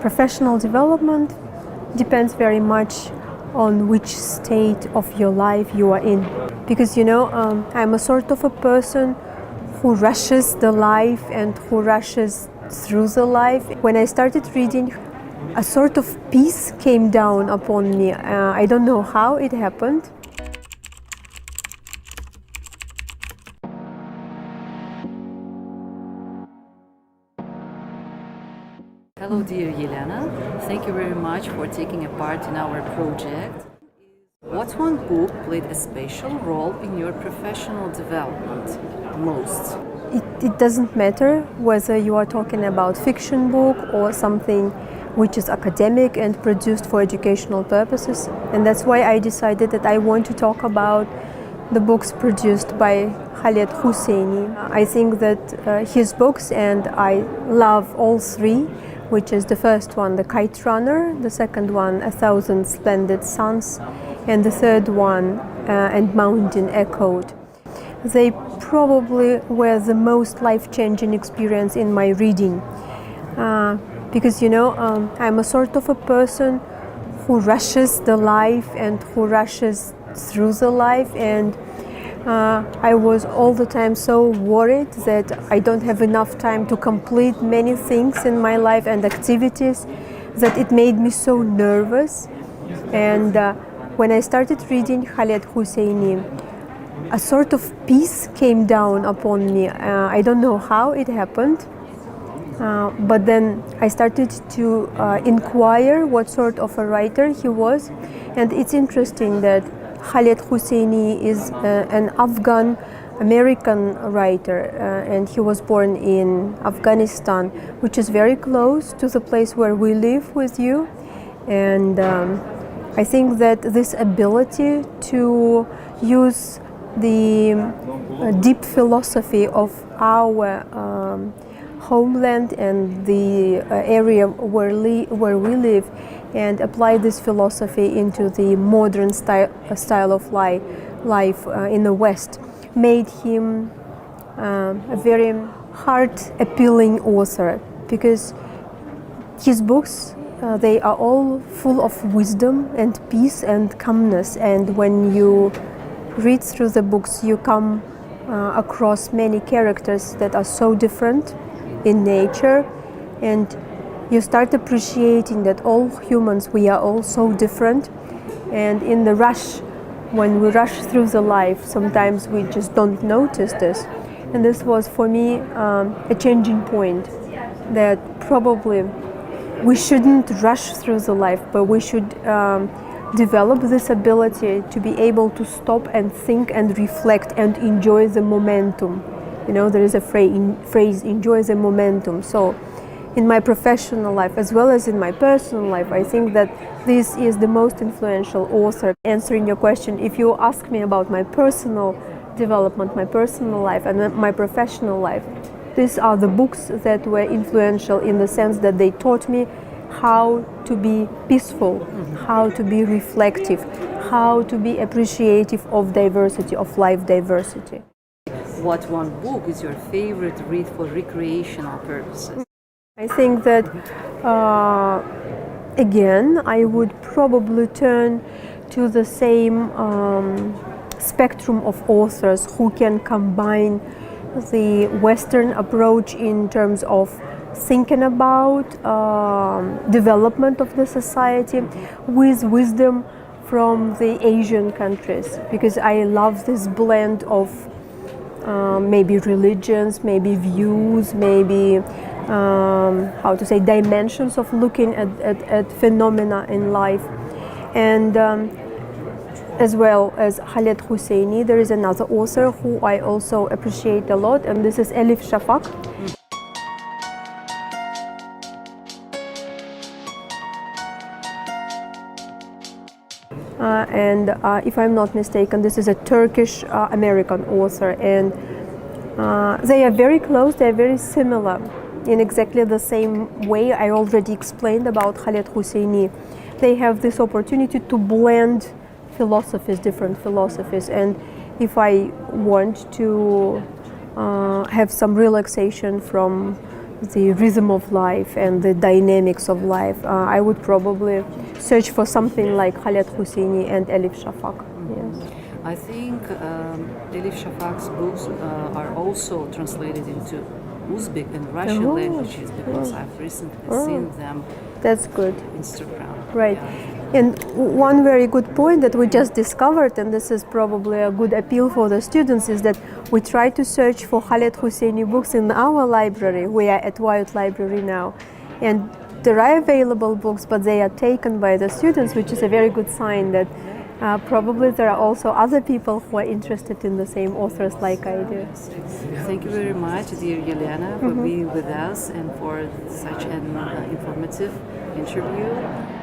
Professional development depends very much on which state of your life you are in. Because I'm a sort of a person who rushes the life and who rushes through the life. When I started reading, a sort of peace came down upon me. I don't know how it happened. Hello dear Elena, thank you very much for taking a part in our project. What one book played a special role in your professional development most? It doesn't matter whether you are talking about fiction book or something which is academic and produced for educational purposes. And that's why I decided that I want to talk about the books produced by Khaled Hosseini. I think that his books, and I love all three, which is the first one, The Kite Runner, the second one, 1,000 Splendid Suns, and the third one, And Mountain Echoed. They probably were the most life-changing experience in my reading. Because I'm a sort of a person who rushes the life and who rushes through the life, and I was all the time so worried that I don't have enough time to complete many things in my life and activities, that it made me so nervous. And when I started reading Khaled Hosseini, a sort of peace came down upon me. I don't know how it happened, but then I started to inquire what sort of a writer he was. And it's interesting that Khaled Hosseini is an Afghan-American writer, and he was born in Afghanistan, which is very close to the place where we live with you. And I think that this ability to use the deep philosophy of our homeland and the area where we live, and apply this philosophy into the modern style of life in the West, made him a very heart-appealing author, because his books, they are all full of wisdom and peace and calmness. And when you read through the books, you come across many characters that are so different in nature, and you start appreciating that all humans, we are all so different. And in the rush, when we rush through the life, sometimes we just don't notice this. And this was for me a changing point, that probably we shouldn't rush through the life, but we should develop this ability to be able to stop and think and reflect and enjoy the momentum. There is a phrase, enjoy the momentum. So in my professional life as well as in my personal life, I think that this is the most influential author. Answering your question, if you ask me about my personal development, my personal life and my professional life, these are the books that were influential in the sense that they taught me how to be peaceful, how to be reflective, how to be appreciative of diversity, of life diversity. What one book is your favorite read for recreational purposes? I think that, again, I would probably turn to the same spectrum of authors who can combine the Western approach in terms of thinking about development of the society with wisdom from the Asian countries, because I love this blend of maybe religions, maybe views, maybe dimensions of looking at phenomena in life. And as well as Khaled Hosseini, there is another author who I also appreciate a lot, and this is Elif Shafak. And if I'm not mistaken, this is a Turkish American author, and they are very close, they are very similar in exactly the same way I already explained about Khaled Hosseini. They have this opportunity to blend philosophies, different philosophies, and if I want to have some relaxation from the rhythm of life and the dynamics of life, I would probably search for something like Khaled Hosseini and Elif Shafak. Yes. I think Elif Shafak's books are also translated into Uzbek and Russian languages because I've recently seen them. That's good. On Instagram. Right. Yeah. And one very good point that we just discovered, and this is probably a good appeal for the students, is that we try to search for Khaled Hosseini books in our library. We are at WIUT library now. And there are available books, but they are taken by the students, which is a very good sign that probably there are also other people who are interested in the same authors like I do. Thank you very much, dear Elena, for being with us and for such an informative interview.